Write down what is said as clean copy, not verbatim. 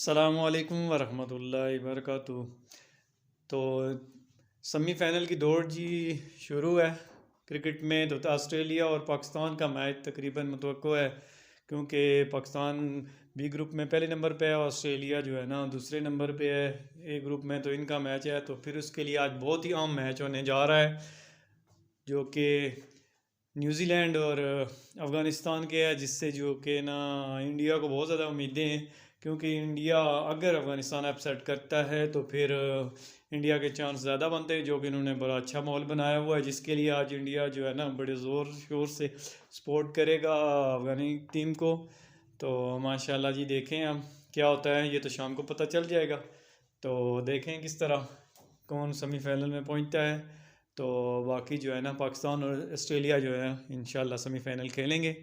अस्सलामुअलैकुम वरहमतुल्लाहि वबरकातुहू। तो सेमीफाइनल की दौड़ जी शुरू है क्रिकेट में। तो ऑस्ट्रेलिया और पाकिस्तान का मैच तकरीबन मुतवक्को है, क्योंकि पाकिस्तान बी ग्रुप में पहले नंबर पे है, ऑस्ट्रेलिया जो है ना दूसरे नंबर पे है ए ग्रुप में। तो इनका मैच है, तो फिर उसके लिए आज बहुत ही अहम मैच होने जा रहा है, जो कि न्यूजीलैंड और अफ़गानिस्तान के है, जिससे जो कि ना इंडिया को बहुत ज़्यादा उम्मीदें हैं। क्योंकि इंडिया अगर अफ़गानिस्तान अपसेट करता है तो फिर इंडिया के चांस ज़्यादा बनते हैं, जो कि इन्होंने बड़ा अच्छा माहौल बनाया हुआ है, जिसके लिए आज इंडिया जो है ना बड़े ज़ोर शोर से सपोर्ट करेगा अफ़गानी टीम को। तो माशाल्लाह जी, देखें हम क्या होता है, ये तो शाम को पता चल जाएगा। तो देखें किस तरह कौन सेमीफाइनल में पहुंचता है। तो बाकी जो है ना पाकिस्तान और ऑस्ट्रेलिया जो है इंशाल्लाह सेमीफाइनल खेलेंगे।